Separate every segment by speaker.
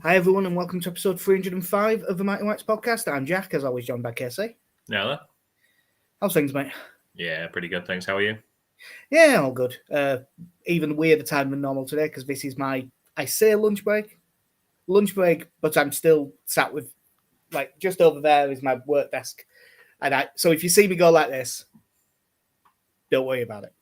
Speaker 1: Hi, everyone, and welcome to episode 305 of the Mighty Whites podcast. I'm Jack, as always, joined by Casey.
Speaker 2: Now,
Speaker 1: How's things, mate?
Speaker 2: yeah, pretty good. Thanks. How are you?
Speaker 1: Yeah, all good. Even weirder time than normal today because this is I say lunch break, but I'm still sat with, just over there is my work desk. So if you see me go like this, don't worry about it.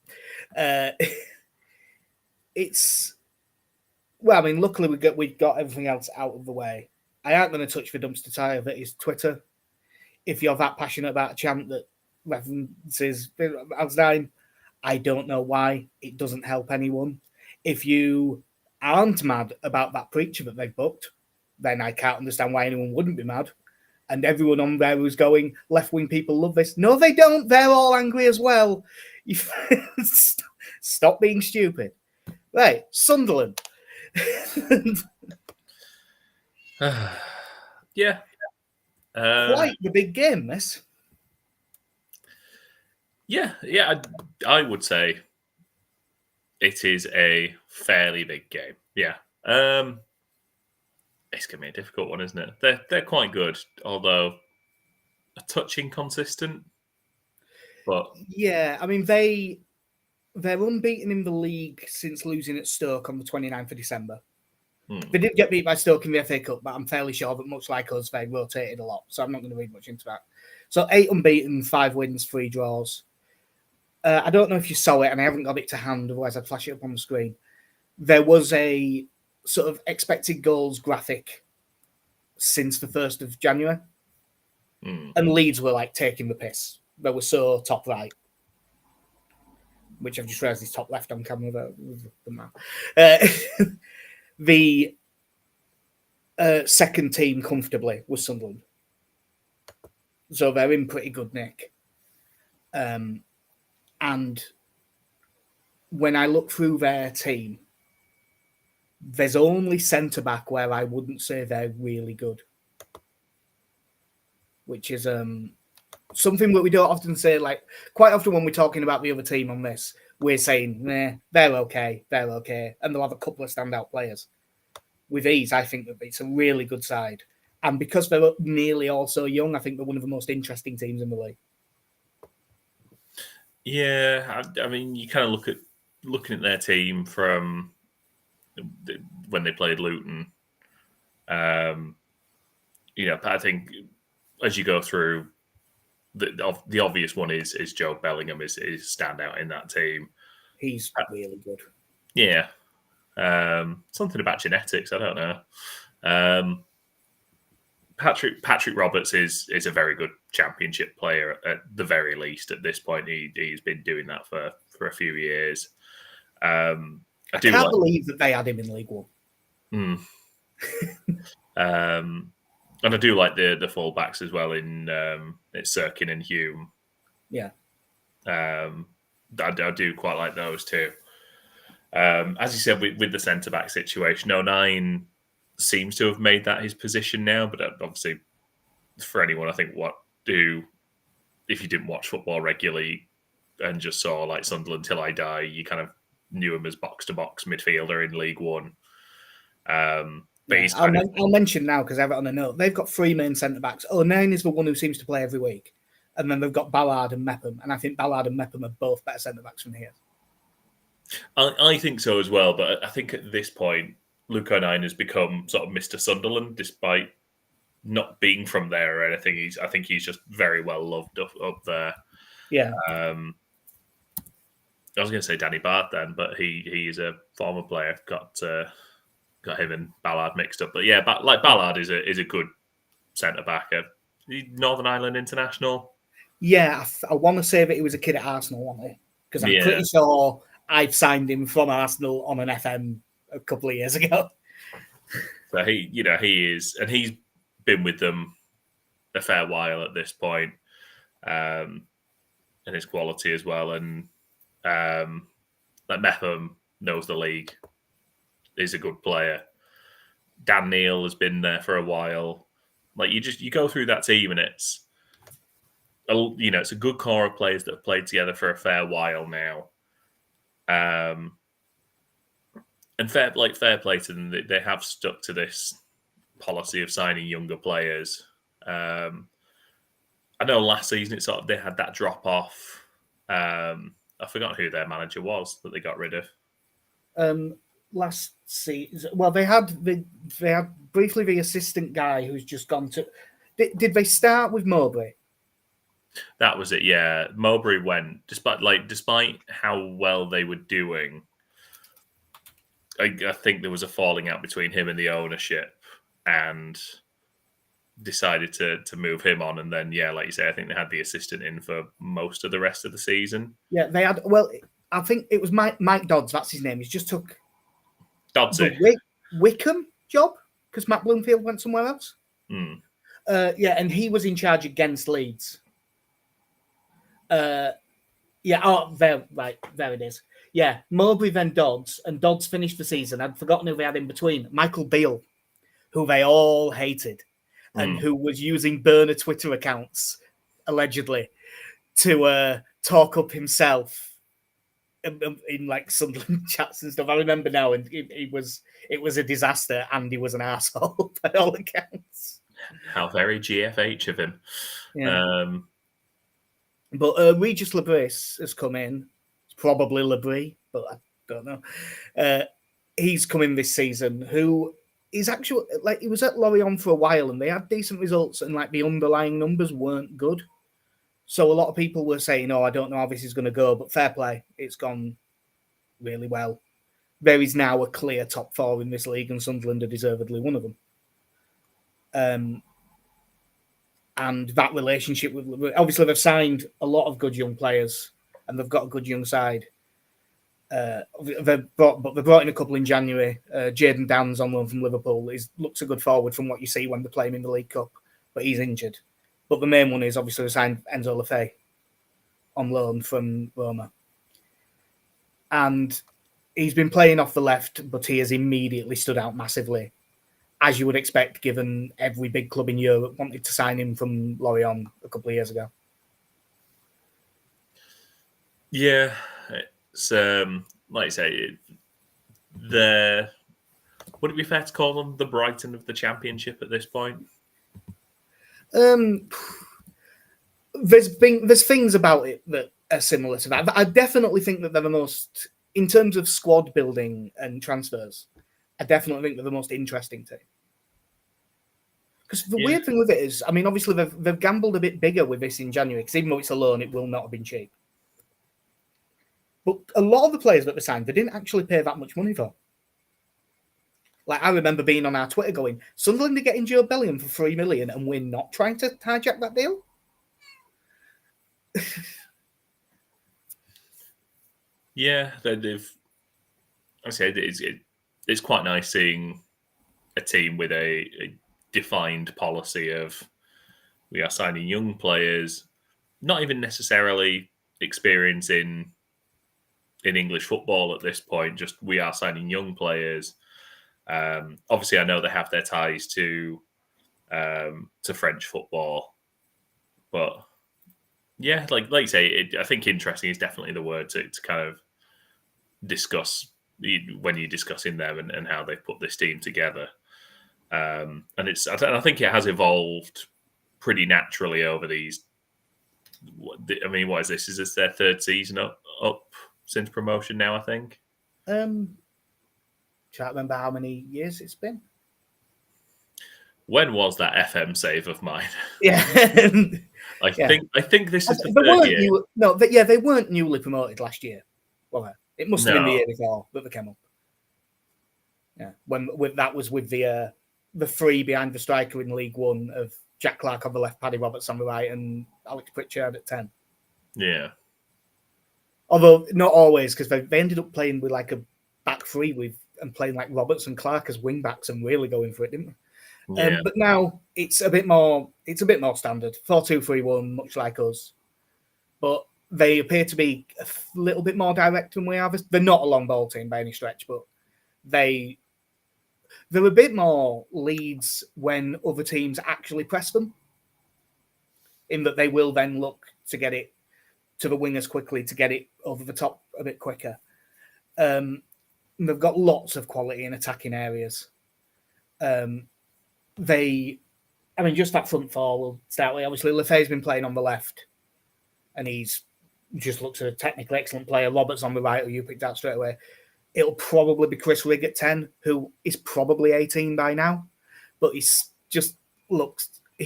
Speaker 1: Luckily we got everything else out of the way. I aren't going to touch the dumpster fire that is Twitter. If you're that passionate about a chant that references Alstein, I don't know why. It doesn't help anyone. If you aren't mad about that preacher that they've booked, then I can't understand why anyone wouldn't be mad. And everyone on there who's going, left-wing people love this. No, they don't. They're all angry as well. Stop being stupid. Right, Sunderland.
Speaker 2: Yeah.
Speaker 1: Quite the big game, this.
Speaker 2: Yeah. I would say it is a fairly big game. Yeah. It's gonna be a difficult one, isn't it? They're quite good, although a touch inconsistent. But
Speaker 1: yeah, I mean they're unbeaten in the league since losing at Stoke on the 29th of December. They did get beat by Stoke in the FA Cup, but I'm fairly sure that much like us, they rotated a lot, so I'm not going to read much into that. So 8 unbeaten, 5 wins, 3 draws. I don't know if you saw it, and I haven't got it to hand, otherwise I'd flash it up on the screen. There was a sort of expected goals graphic since the 1st of January, and Leeds were taking the piss. They were so top right, which I've just realised is top left on camera. The map. The second team comfortably was Sunderland. So they're in pretty good nick. And when I look through their team, there's only centre-back where I wouldn't say they're really good. Which is something that we don't often say. Quite often when we're talking about the other team on this, we're saying, nah, they're okay, and they'll have a couple of standout players. With these, I think that it's a really good side. And because they're nearly all so young, I think they're one of the most interesting teams in the league.
Speaker 2: Yeah, I mean, you kind of looking at their team from when they played Luton. I think as you go through, the obvious one is Joe Bellingham is standout in that team.
Speaker 1: He's really good.
Speaker 2: Yeah. Something about genetics, I don't know. Patrick Roberts is a very good championship player at the very least. At this point, he's been doing that for a few years. I can't
Speaker 1: believe that they had him in League One.
Speaker 2: And I do like the fullbacks as well in it's Sirkin and Hume.
Speaker 1: Yeah.
Speaker 2: I do quite like those too. As you said, with the centre-back situation, 09 seems to have made that his position now, but obviously for anyone, I think if you didn't watch football regularly and just saw Sunderland Till I Die, you kind of knew him as box-to-box midfielder in League One.
Speaker 1: I'll mention now, because I have it on a note, they've got 3 main centre-backs. 09 is the one who seems to play every week, and then they've got Ballard and Mepham, and I think Ballard and Mepham are both better centre-backs from here.
Speaker 2: I think so as well, but I think at this point, Luke O'Nien has become sort of Mr. Sunderland, despite not being from there or anything. I think he's just very well loved up there.
Speaker 1: Yeah.
Speaker 2: I was going to say Danny Barth then, but he is a former player. Got him and Ballard mixed up, but yeah, Ballard is a good centre back. Northern Ireland international.
Speaker 1: Yeah, I want to say that he was a kid at Arsenal, wasn't he? Because I'm pretty sure I've signed him from Arsenal on an FM a couple of years ago.
Speaker 2: So he is, and he's been with them a fair while at this point, and his quality as well. And Mepham knows the league, is a good player. Dan Neil has been there for a while. You go through that team, and it's a good core of players that have played together for a fair while now. And fair play to them. They have stuck to this policy of signing younger players. I know last season they had that drop off. I forgot who their manager was that they got rid of.
Speaker 1: Last season, well, they had briefly the assistant guy who's just gone to. Did they start with Mowbray?
Speaker 2: That was it. Yeah, Mowbray went despite how well they were doing. I think there was a falling out between him and the ownership, and decided to move him on. And then, yeah, like you say, I think they had the assistant in for most of the rest of the season.
Speaker 1: Yeah, they had. Well, I think it was Mike Dodds. That's his name. He's just took
Speaker 2: Dodsey.
Speaker 1: the Wickham job because Matt Bloomfield went somewhere else. Yeah, and he was in charge against Leeds. There it is. Yeah, Mowbray then Dodds, and Dodds finished the season. I'd forgotten who they had in between. Michael Beale, who they all hated, and who was using burner Twitter accounts, allegedly, to talk up himself in like Sunderland chats and stuff. I remember now, and it was a disaster, and he was an asshole by all accounts.
Speaker 2: How very GFH of him.
Speaker 1: Yeah. But Regis Labris has come in. It's probably Labrie, but I don't know. He's come in this season, who is actually, he was at Lorient for a while, and they had decent results, and the underlying numbers weren't good. So a lot of people were saying, I don't know how this is going to go, but fair play. It's gone really well. There is now a clear top four in this league, and Sunderland are deservedly one of them. And that relationship with, obviously, they've signed a lot of good young players, and they've got a good young side. They brought in a couple in January. Jaden Downs on loan from Liverpool looks a good forward from what you see when they're playing in the League Cup, but he's injured. But the main one is obviously signed Enzo Lefebvre on loan from Roma, and he's been playing off the left, but he has immediately stood out massively, as you would expect, given every big club in Europe wanted to sign him from Lorient a couple of years ago.
Speaker 2: Yeah, it's like I say, would it be fair to call them the Brighton of the Championship at this point?
Speaker 1: There's things about it that are similar to that. I definitely think that they're the most, in terms of squad building and transfers, I definitely think they're the most interesting team. Because the weird thing with it is, I mean, obviously they've gambled a bit bigger with this in January, because even though it's a loan, it will not have been cheap. But a lot of the players that they signed, they didn't actually pay that much money for. I remember being on our Twitter going, Sunderland are getting Joe Bellingham for $3 million, and we're not trying to hijack that deal.
Speaker 2: Yeah, I said it's quite nice seeing a team with a defined policy of we are signing young players, not even necessarily experience in English football at this point. Just we are signing young players. Obviously, I know they have their ties to French football, but yeah, like you say, I think interesting is definitely the word to kind of discuss when you're discussing them and how they've put this team together. And I think it has evolved pretty naturally over these. I mean, what is this? Is this their third season up since promotion now? I think.
Speaker 1: Can't remember how many years it's been.
Speaker 2: When was that FM save of mine?
Speaker 1: Yeah,
Speaker 2: I think this is the third year.
Speaker 1: They weren't newly promoted last year. Well, it must have been the year before that they came up. Yeah, that was with the three behind the striker in League One of Jack Clark on the left, Paddy Roberts on the right, and Alex Pritchard at 10.
Speaker 2: Yeah.
Speaker 1: Although not always, because they ended up playing with a back three and playing Roberts and Clark as wing backs and really going for it, didn't they?
Speaker 2: Yeah.
Speaker 1: But now it's a bit more standard. 4-2-3-1, much like us. But they appear to be a little bit more direct than we are. They're not a long ball team by any stretch, but they're a bit more Leeds when other teams actually press them, in that they will then look to get it to the wingers quickly, to get it over the top a bit quicker. They've got lots of quality in attacking areas. just that front four will start with. Obviously, Lefay's been playing on the left, and he's just looks a technically excellent player. Roberts on the right, who you picked out straight away. It'll probably be Chris Rigg at 10, who is probably 18 by now, but he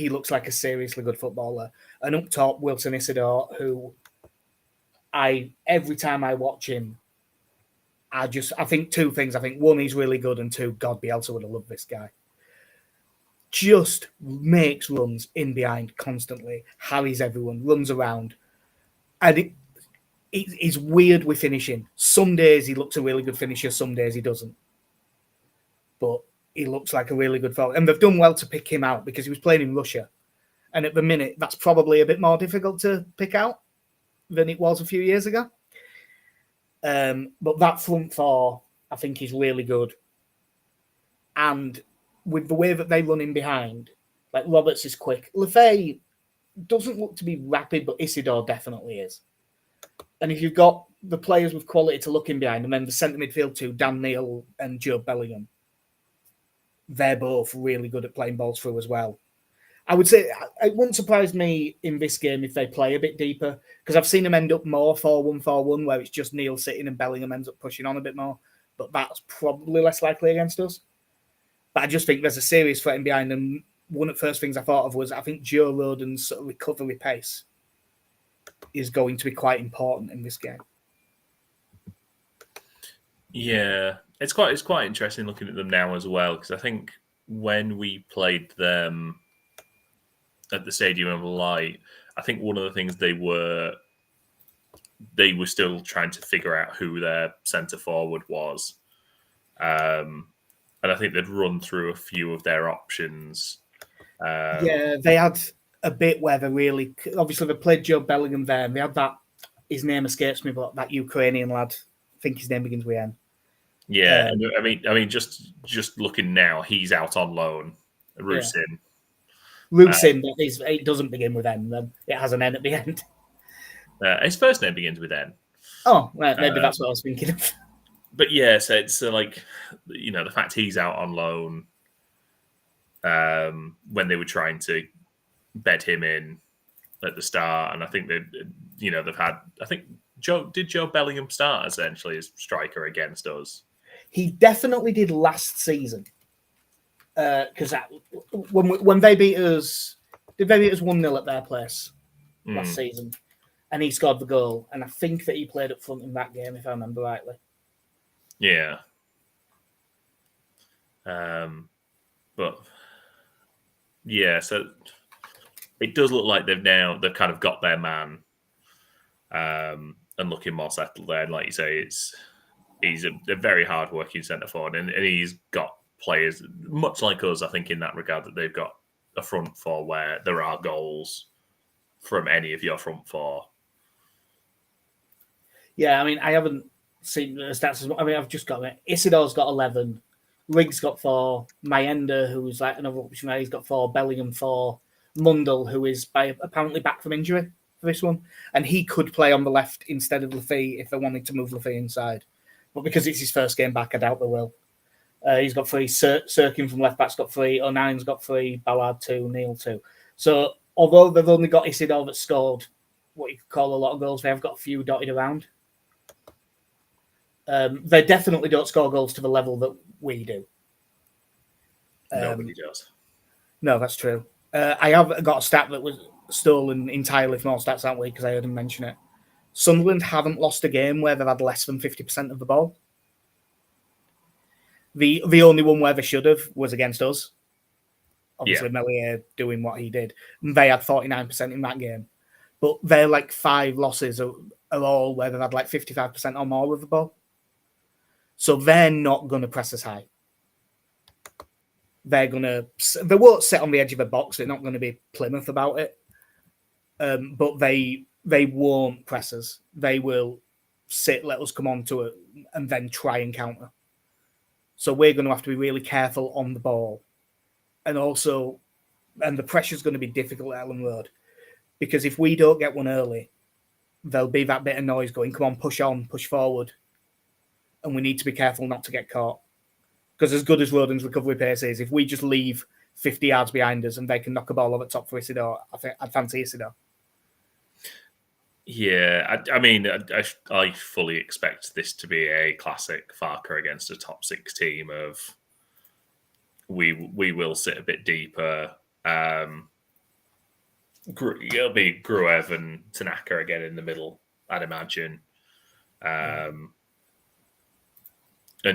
Speaker 1: looks like a seriously good footballer. And up top, Wilson Isidore, who every time I watch him, I think two things. I think one, he's really good, and two, God, Bielsa would have loved this guy. Just makes runs in behind constantly, harries everyone, runs around. And it's weird with finishing. Some days he looks a really good finisher, some days he doesn't. But he looks like a really good forward. And they've done well to pick him out because he was playing in Russia. And at the minute, that's probably a bit more difficult to pick out than it was a few years ago. But that front four, I think, is really good. And with the way that they run in behind, like Roberts is quick. Lefay doesn't look to be rapid, but Isidore definitely is. And if you've got the players with quality to look in behind, and then the centre midfield two, Dan Neil and Joe Bellingham, they're both really good at playing balls through as well. I would say it wouldn't surprise me in this game if they play a bit deeper, because I've seen them end up more 4-1-4-1, where it's just Neil sitting and Bellingham ends up pushing on a bit more. But that's probably less likely against us. But I just think there's a serious threat in behind them. One of the first things I thought of was I think Joe Rodon's sort of recovery pace is going to be quite important in this game.
Speaker 2: Yeah, it's quite interesting looking at them now as well, because I think when we played them at the Stadium of Light, I think one of the things they were still trying to figure out who their centre forward was. And I think they'd run through a few of their options.
Speaker 1: Yeah, they had a bit where they really... Obviously, they played Joe Bellingham there, and they had that... His name escapes me, but that Ukrainian lad, I think his name begins with N.
Speaker 2: Yeah, I mean, just looking now, he's out on loan. Rusin.
Speaker 1: Yeah. Rusin, it doesn't begin with N, then. It has an N at the end.
Speaker 2: His first name begins with N.
Speaker 1: Oh, right, maybe that's what I was thinking of.
Speaker 2: But yeah, so it's like, the fact he's out on loan when they were trying to bed him in at the start, and I think they've had. I think Joe Bellingham start essentially as striker against us.
Speaker 1: He definitely did last season because when they beat us, did they beat us 1-0 at their place last season, and he scored the goal, and I think that he played up front in that game if I remember rightly.
Speaker 2: Yeah. But yeah, so it does look like they've kind of got their man, and looking more settled there. And like you say, he's a very hard working centre forward, and he's got players much like us, I think, in that regard, that they've got a front four where there are goals from any of your front four.
Speaker 1: Yeah, I mean, I haven't seen the stats. I mean, I've just got it. Isidore's got 11. Rigg's got 4. Mayenda, who's like another option, he's got 4. Bellingham 4. Mundell, who is apparently back from injury for this one, and he could play on the left instead of Lefay if they wanted to move Lefay inside. But because it's his first game back, I doubt they will. He's got 3. Sirkin from left back's got 3. O'Nine's got 3. Ballard 2. Neil 2. So although they've only got Isidore that scored what you could call a lot of goals, they have got a few dotted around. They definitely don't score goals to the level that we do.
Speaker 2: Nobody does.
Speaker 1: No, that's true. I have got a stat that was stolen entirely from all stats that week because I heard him mention it. Sunderland haven't lost a game where they've had less than 50% of the ball. The only one where they should have was against us. Obviously, Melier doing what he did. And they had 49% in that game. But their 5 losses are all where they've had 55% or more of the ball. So they're not going to press as high. They won't sit on the edge of the box. They're not going to be Plymouth about it. But they won't press us. They will sit, let us come on to it, and then try and counter. So we're going to have to be really careful on the ball. And the pressure's going to be difficult at Elland Road. Because if we don't get one early, there'll be that bit of noise going, come on, push forward. And we need to be careful not to get caught. Because as good as Rodon's recovery pace is, if we just leave 50 yards behind us and they can knock a ball over top for Isidore, I'd fancy Isidore.
Speaker 2: Yeah, I mean, I fully expect this to be a classic Farker against a top 6 team of we will sit a bit deeper. It'll be Gruev and Tanaka again in the middle, I'd imagine. And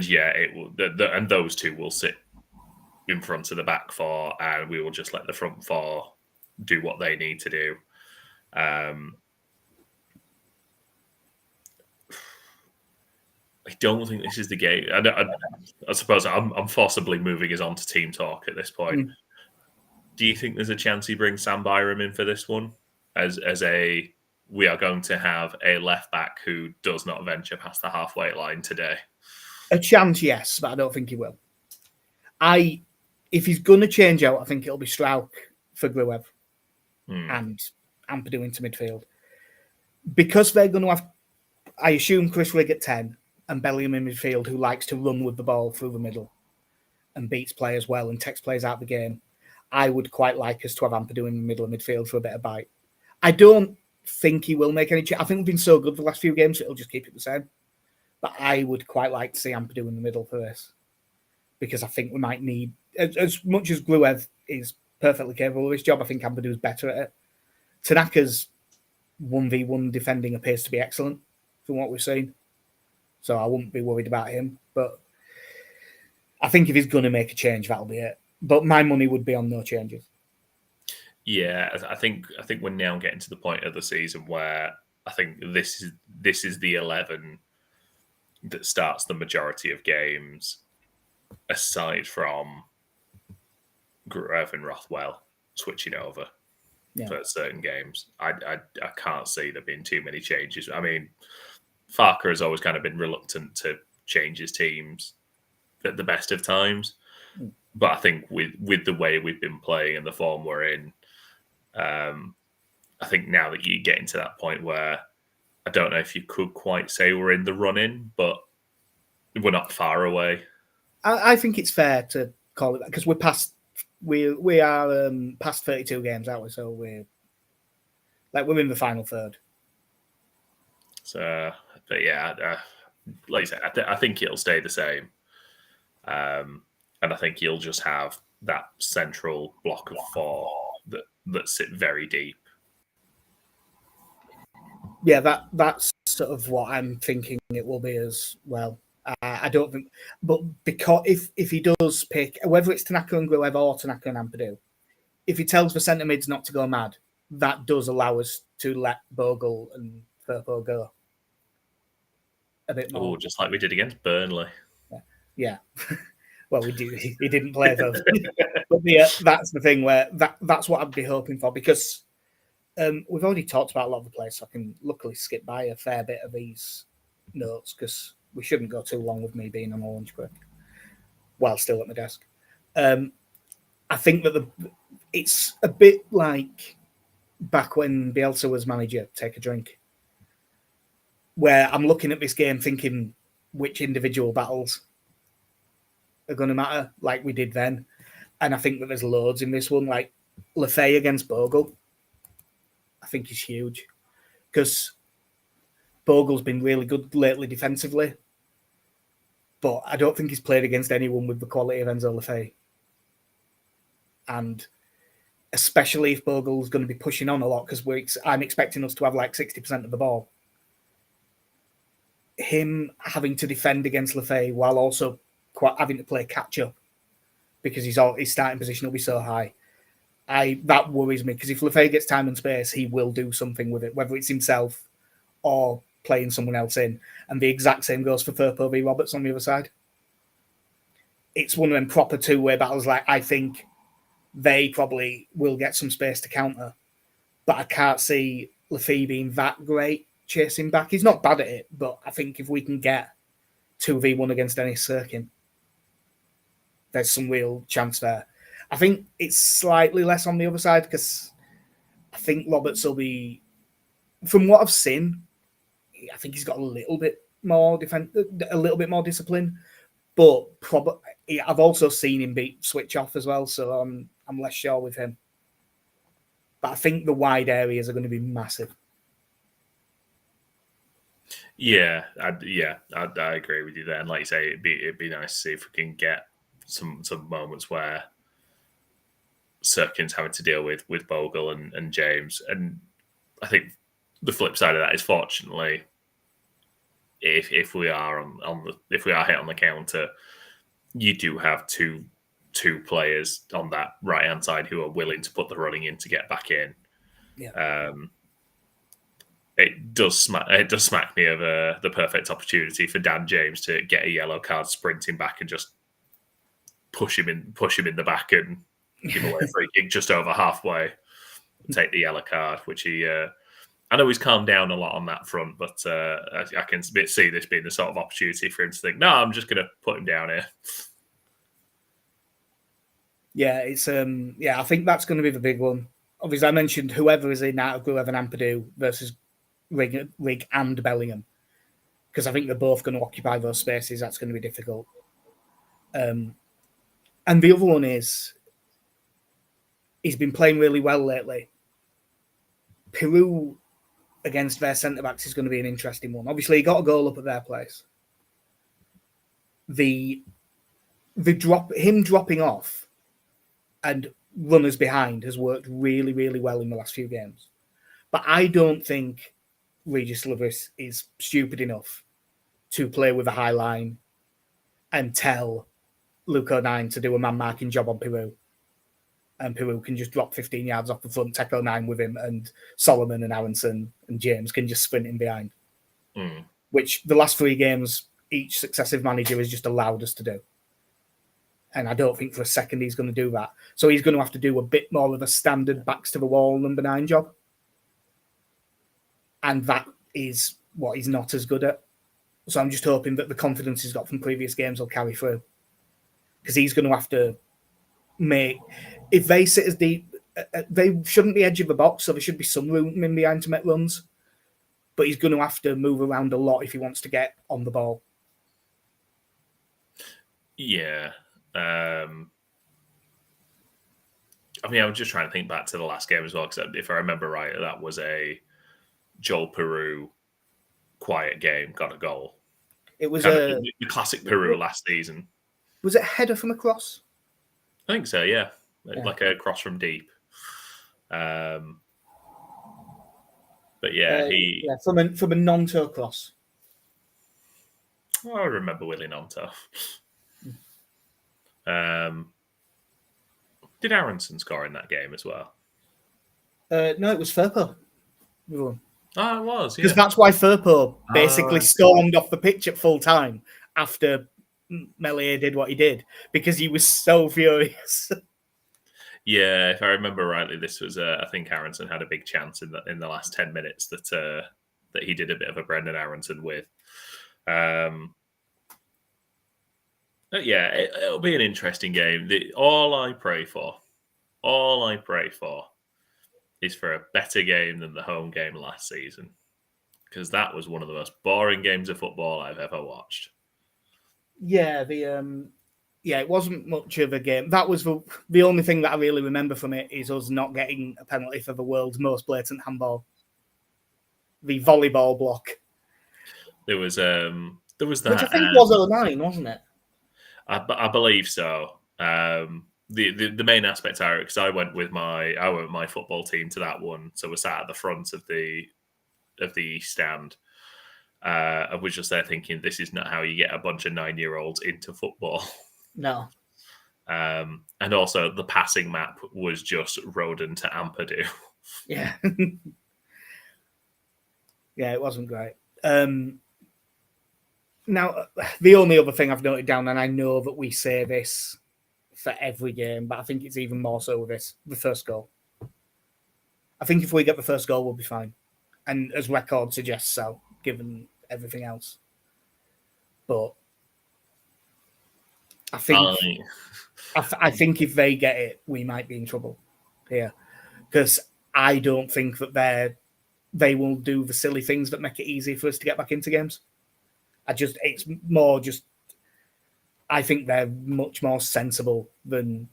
Speaker 2: yeah, it will. And those two will sit in front of the back four, and we will just let the front four do what they need to do. I don't think this is the game. I suppose I'm forcibly moving us on to team talk at this point. Do you think there's a chance he brings Sam Byram in for this one as we are going to have a left back who does not venture past the halfway line today?
Speaker 1: A chance, yes, but I don't think he will. If he's going to change out, I think it'll be Strauch for Gruev and Ampadu into midfield. Because they're going to have, I assume, Chris Rigg at 10 and Bellingham in midfield, who likes to run with the ball through the middle and beats players well and takes players out of the game. I would quite like us to have Ampadu in the middle of midfield for a bit of bite. I don't think he will make any change. I think we've been so good for the last few games, it'll just keep it the same. But I would quite like to see Ampadu in the middle for this, because I think we might need, as much as Gruev is perfectly capable of his job, I think Ampadu is better at it. Tanaka's 1v1 defending appears to be excellent from what we've seen, so I wouldn't be worried about him. But I think if he's going to make a change, that'll be it. But my money would be on no changes.
Speaker 2: Yeah, I think we're now getting to the point of the season where I think this is the 11 that starts the majority of games, aside from Gruev and Rothwell switching over for certain games. I can't see there being too many changes. I mean, Farker has always kind of been reluctant to change his teams at the best of times. But I think with the way we've been playing and the form we're in, I think now that you're getting to that point where I don't know if you could quite say we're in the run-in, but we're not far away.
Speaker 1: I think it's fair to call it that, because we are past 32 games, aren't we? So we're in the final third.
Speaker 2: So, but yeah, like I said, I think it'll stay the same. And I think you'll just have that central block of four that sit very deep.
Speaker 1: Yeah, that's sort of what I'm thinking it will be as well. I don't think, but because if he does pick, whether it's Tanaka and Gruev or Tanaka and Ampadu, if he tells the centre mids not to go mad, that does allow us to let Bogle and Firpo go a bit more.
Speaker 2: Oh, just like we did against Burnley.
Speaker 1: Yeah. Well, we do. He didn't play those. But that's the thing where that's what I'd be hoping for, because we've already talked about a lot of the players, so I can luckily skip by a fair bit of these notes, because we shouldn't go too long with me being on a lunch break while still at my desk. I think that it's a bit like back when Bielsa was manager, take a drink, where I'm looking at this game thinking which individual battles are going to matter, like we did then. And I think that there's loads in this one, like Lefay against Bogle. I think is huge, because Bogle's been really good lately defensively, but I don't think he's played against anyone with the quality of Enzo Lefay. And especially if Bogle's going to be pushing on a lot, because I'm expecting us to have like 60% of the ball. Him having to defend against Lefay while also having to play catch up, because his starting position will be so high. That worries me, because if Lefay gets time and space, he will do something with it, whether it's himself or playing someone else in. And the exact same goes for Firpo v Roberts on the other side. It's one of them proper two-way battles. Like, I think they probably will get some space to counter, but I can't see Lefay being that great chasing back. He's not bad at it, but I think if we can get 2v1 against Dennis Sirkin, there's some real chance there. I think it's slightly less on the other side, because I think Roberts will be, from what I've seen, I think he's got a little bit more discipline, but probably I've also seen him switch off as well, so I'm less sure with him. But I think the wide areas are going to be massive.
Speaker 2: Yeah, I agree with you there. And like you say, it'd be nice to see if we can get some moments where Sirkin's having to deal with Bogle and James. And I think the flip side of that is, fortunately, if we are if we are hit on the counter, you do have two players on that right hand side who are willing to put the running in to get back in.
Speaker 1: Yeah.
Speaker 2: It does smack me of the perfect opportunity for Dan James to get a yellow card sprinting back and just push him in the back and give away a free kick just over halfway and take the yellow card, which he I know he's calmed down a lot on that front, but I can see this being the sort of opportunity for him to think, no, I'm just going to put him down here.
Speaker 1: Yeah, it's I think that's going to be the big one. Obviously, I mentioned whoever is in out of Gruev and Ampadu versus Rig and Bellingham, because I think they're both going to occupy those spaces. That's going to be difficult. And the other one is, he's been playing really well lately. Peru against their centre-backs is going to be an interesting one. Obviously, he got a goal up at their place. Him dropping off and runners behind has worked really, really well in the last few games. But I don't think Regis Lewis is stupid enough to play with a high line and tell Luke O'Nien to do a man-marking job on Peru. And Peru can just drop 15 yards off the front, take O'Nien with him, and Solomon and Aronson and James can just sprint in behind. Which the last 3 games, each successive manager has just allowed us to do. And I don't think for a second he's going to do that. So he's going to have to do a bit more of a standard backs to the wall number 9 job. And that is what he's not as good at. So I'm just hoping that the confidence he's got from previous games will carry through. Because he's going to have to make... If they sit as deep... They shouldn't be edge of the box, so there should be some room in behind to make runs. But he's going to have to move around a lot if he wants to get on the ball.
Speaker 2: Yeah. I mean, I was just trying to think back to the last game as well, because if I remember right, that was a Joel Peru quiet game, got a goal.
Speaker 1: It was
Speaker 2: the classic Peru last season.
Speaker 1: Was it a header from a cross?
Speaker 2: I think so, yeah. Like a cross from deep. But yeah,
Speaker 1: from a non-toe cross.
Speaker 2: Oh, I remember Willie Nonto. Did Aronson score in that game as well?
Speaker 1: No, it was Firpo.
Speaker 2: Oh, it was, yeah.
Speaker 1: Because that's why Firpo basically stormed off the pitch at full time after Melier did what he did, because he was so furious.
Speaker 2: Yeah, if I remember rightly, this was I think Aronson had a big chance in the last 10 minutes that he did a bit of a Brendan Aronson with. Yeah, it'll be an interesting game. All I pray for is for a better game than the home game last season, because that was one of the most boring games of football I've ever watched.
Speaker 1: Yeah, it wasn't much of a game. That was the only thing that I really remember from it, is us not getting a penalty for the world's most blatant handball. The volleyball block. There was that, which I think was 09, wasn't it?
Speaker 2: I believe so. The main aspect, Eric, because I went with my football team to that one, so we're sat at the front of the stand. I was just there thinking, this is not how you get a bunch of 9-year-olds into football.
Speaker 1: No.
Speaker 2: And also, the passing map was just Roden to Ampadu.
Speaker 1: Yeah. Yeah, it wasn't great. Now, the only other thing I've noted down, and I know that we say this for every game, but I think it's even more so with this, the first goal. I think if we get the first goal, we'll be fine. And as record suggests so, given everything else. But I think if they get it, we might be in trouble here. Because I don't think that they will do the silly things that make it easy for us to get back into games. It's more just, I think they're much more sensible than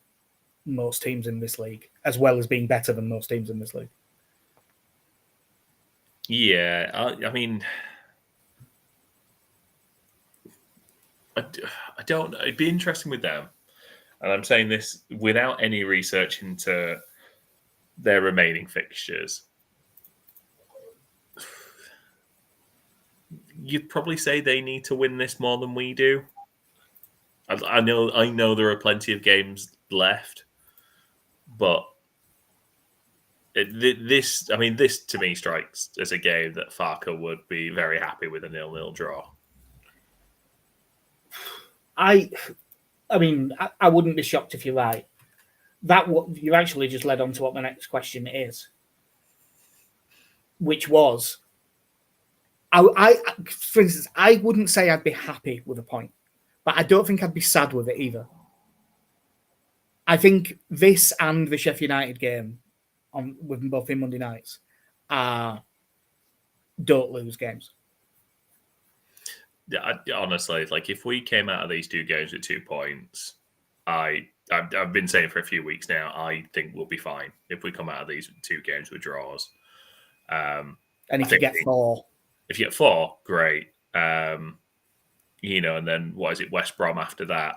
Speaker 1: most teams in this league, as well as being better than most teams in this league.
Speaker 2: Yeah, I mean, I don't know. It'd be interesting with them. And I'm saying this without any research into their remaining fixtures. You'd probably say they need to win this more than we do. I know there are plenty of games left, but this to me strikes as a game that Farke would be very happy with a 0-0 draw.
Speaker 1: I wouldn't be shocked if you're right. You actually just led on to what my next question is, which was, for instance, I wouldn't say I'd be happy with a point, but I don't think I'd be sad with it either. I think this and the Sheffield United game with them both in Monday nights are don't lose games.
Speaker 2: Yeah, honestly, like if we came out of these two games with 2 points, I've been saying for a few weeks now, I think we'll be fine if we come out of these 2 games with draws.
Speaker 1: And if you get 4,
Speaker 2: if you get 4, great. And then what is it, West Brom after that?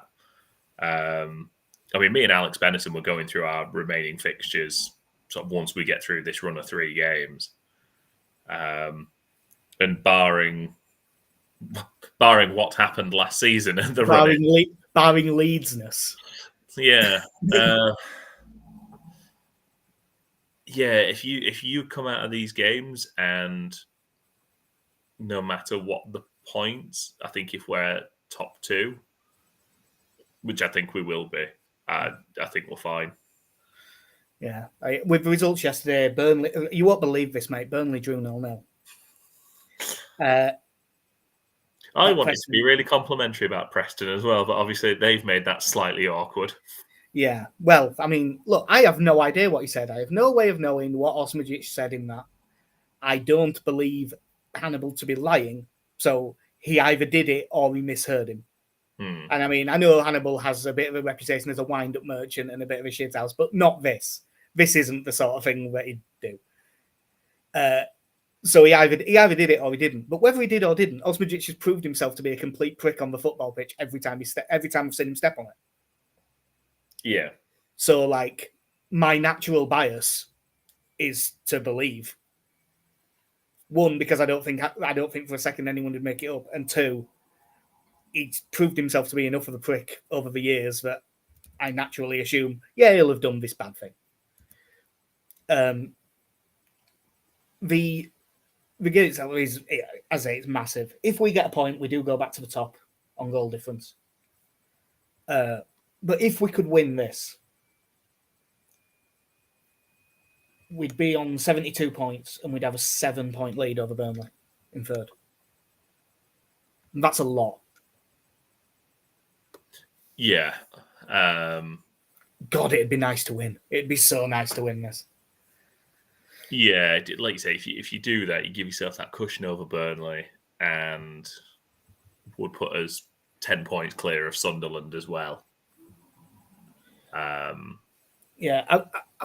Speaker 2: Me and Alex Benison were going through our remaining fixtures sort of once we get through this run of 3 games, and barring what happened last season and the
Speaker 1: barring Leedsness.
Speaker 2: Yeah. If you come out of these games and no matter what the points, I think if we're top 2, which I think we will be, I think we're fine.
Speaker 1: Yeah. With the results yesterday, Burnley, you won't believe this, mate, Burnley drew 0-0.
Speaker 2: I wanted to be really complimentary about Preston as well, but obviously they've made that slightly awkward.
Speaker 1: Yeah. Well, look, I have no idea what he said. I have no way of knowing what Osmajic said in that. I don't believe Hannibal to be lying, so he either did it or we misheard him. And I know Hannibal has a bit of a reputation as a wind-up merchant and a bit of a shithouse, but not this. This isn't the sort of thing that he'd do. So he either did it or he didn't. But whether he did or didn't, Osmajic has proved himself to be a complete prick on the football pitch every time I've seen him step on it.
Speaker 2: Yeah.
Speaker 1: So, my natural bias is to believe. 1, because I don't think for a second anyone would make it up, and 2, he's proved himself to be enough of a prick over the years that I naturally assume, he'll have done this bad thing. The game itself is, as I say, it's massive. If we get a point, we do go back to the top on goal difference. But if we could win this, we'd be on 72 points and we'd have a 7-point lead over Burnley in third. And that's a lot.
Speaker 2: Yeah.
Speaker 1: God, it'd be nice to win. It'd be so nice to win this.
Speaker 2: Yeah, like you say, if you do that, you give yourself that cushion over Burnley and would put us 10 points clear of Sunderland as well.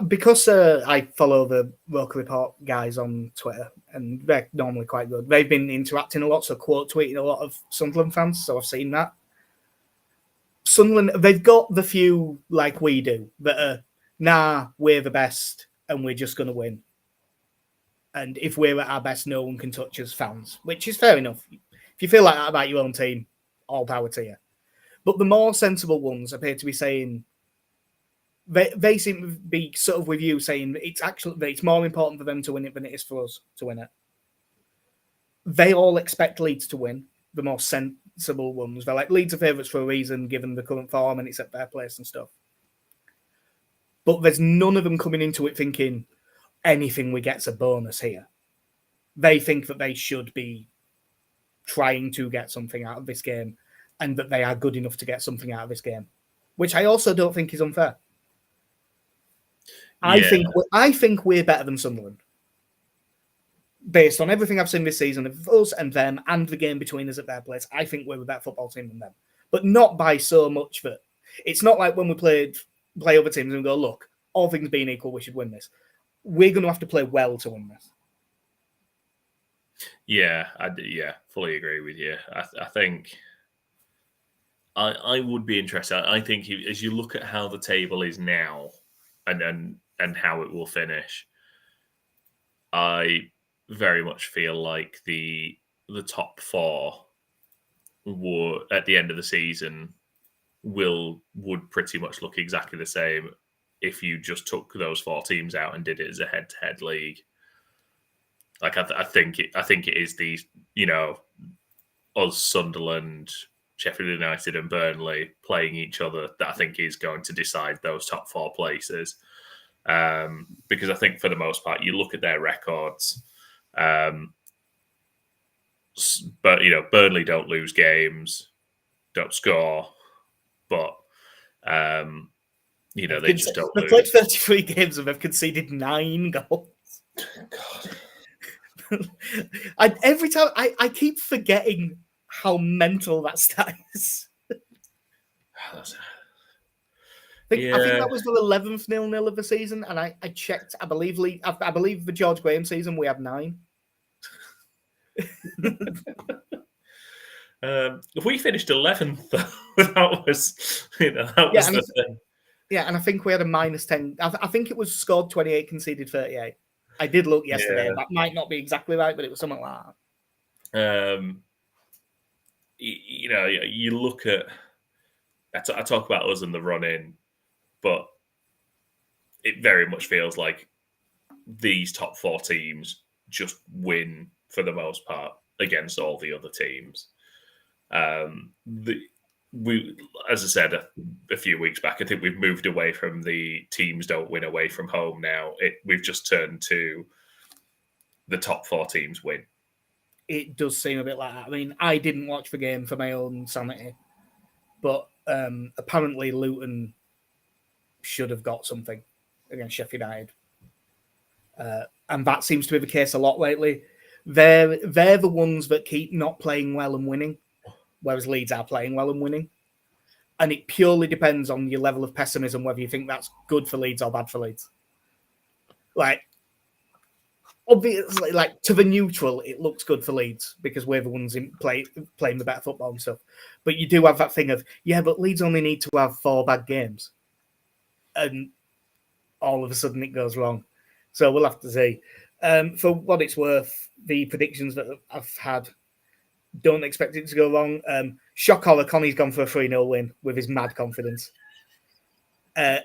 Speaker 1: Because I follow the Local Report guys on Twitter, and they're normally quite good. They've been interacting a lot, so quote tweeting a lot of Sunderland fans, so I've seen that. Sunderland, they've got the few like we do that are, we're the best and we're just going to win. And if we're at our best, no one can touch us fans, which is fair enough. If you feel like that about your own team, all power to you. But the more sensible ones appear to be saying, they seem to be sort of with you saying it's more important for them to win it than it is for us to win it. They all expect Leeds to win, the more sensible ones. They're like, Leeds are favourites for a reason, given the current form and it's at their place and stuff. But there's none of them coming into it thinking anything we get's a bonus here. They think that they should be trying to get something out of this game and that they are good enough to get something out of this game, which I also don't think is unfair. Yeah. I think we're better than Sunderland. Based on everything I've seen this season of us and them and the game between us at their place, I think we're a better football team than them. but not by so much that it's not like when we play other teams and go, look, all things being equal, we should win this. We're going to have to play well to win this.
Speaker 2: Yeah, fully agree with you. I think I would be interested. I think as you look at how the table is now and how it will finish, I very much feel like the top four at the end of the season would pretty much look exactly the same if you just took those 4 teams out and did it as a head-to-head league. Like I think it is these, us, Sunderland, Sheffield United, and Burnley playing each other that I think is going to decide those top 4 places. Because I think for the most part, you look at their records, but Burnley don't lose games, don't score, but they just don't lose.
Speaker 1: They've played 33 games and they've conceded 9 goals.
Speaker 2: God.
Speaker 1: Every time I keep forgetting how mental that stat is. I think that was the 11th 0-0 of the season, and I checked. I believe the George Graham season we had 9.
Speaker 2: We finished 11th, though. That was the thing.
Speaker 1: Yeah, and I think we had a -10. I think it was scored 28, conceded 38. I did look yesterday. Yeah. That might not be exactly right, but it was something like
Speaker 2: that. You look at. I talk about us and the run-in, but it very much feels like these top 4 teams just win for the most part against all the other teams. We, as I said a few weeks back, I think we've moved away from the teams don't win away from home now. We've just turned to the top 4 teams win.
Speaker 1: It does seem a bit like that. I mean, I didn't watch the game for my own sanity, but apparently Luton should have got something against Sheffield United. And that seems to be the case a lot lately. They're the ones that keep not playing well and winning, whereas Leeds are playing well and winning. And it purely depends on your level of pessimism, whether you think that's good for Leeds or bad for Leeds. Like, obviously, like to the neutral, it looks good for Leeds because we're the ones playing the better football and stuff. But you do have that thing of, but Leeds only need to have 4 bad games. And all of a sudden it goes wrong. So we'll have to see. For what it's worth, the predictions that I've had, don't expect it to go wrong. Shock horror, Connie's gone for a 3-0 win with his mad confidence. And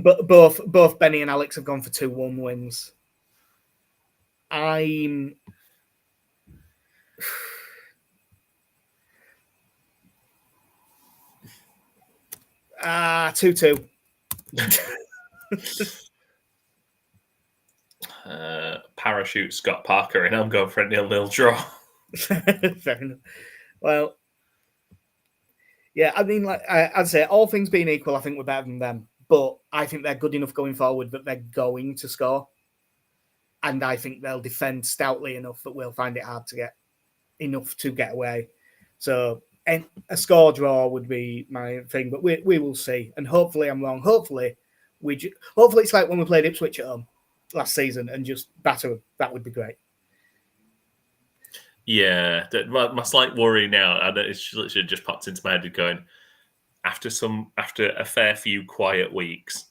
Speaker 1: both Benny and Alex have gone for 2-1 wins. I'm 2-2.
Speaker 2: Parachute Scott Parker, and I'm going for a 0-0 draw.
Speaker 1: Fair enough. Well, yeah, I mean, like I'd say, all things being equal, I think we're better than them. But I think they're good enough going forward that they're going to score. And I think they'll defend stoutly enough that we'll find it hard to get enough to get away. So a score draw would be my thing, but we will see. And hopefully I'm wrong. Hopefully it's like when we played Ipswich at home last season and just batter them. That would be great.
Speaker 2: Yeah, my slight worry now, and it's literally just popped into my head going, after a fair few quiet weeks,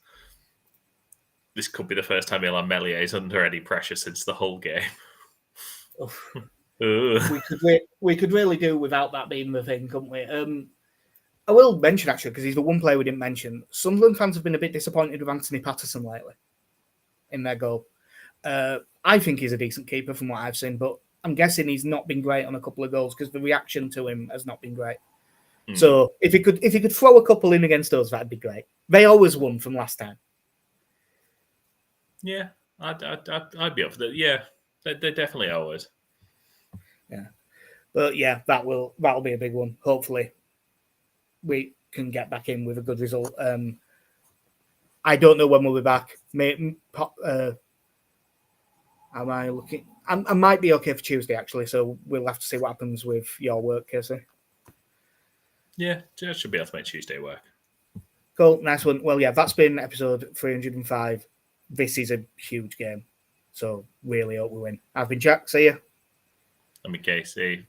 Speaker 2: this could be the first time Elland Meslier is under any pressure since the whole game.
Speaker 1: We could really do without that being the thing, couldn't we? I will mention, actually, because he's the one player we didn't mention, Sunderland fans have been a bit disappointed with Anthony Patterson lately in their goal. I think he's a decent keeper from what I've seen, but I'm guessing he's not been great on a couple of goals because the reaction to him has not been great. Mm. So if he could throw a couple in against us, that'd be great. They always won from last time.
Speaker 2: Yeah, I'd be up for that. Yeah, they definitely always.
Speaker 1: Yeah, but yeah, that'll be a big one. Hopefully, we can get back in with a good result. I don't know when we'll be back. Am I looking? I might be okay for Tuesday, actually, so we'll have to see what happens with your work, Casey.
Speaker 2: Yeah, I should be able to make Tuesday work.
Speaker 1: Cool, nice one. Well, yeah, that's been episode 305. This is a huge game, so really hope we win. I've been Jack. See ya.
Speaker 2: I'm Casey.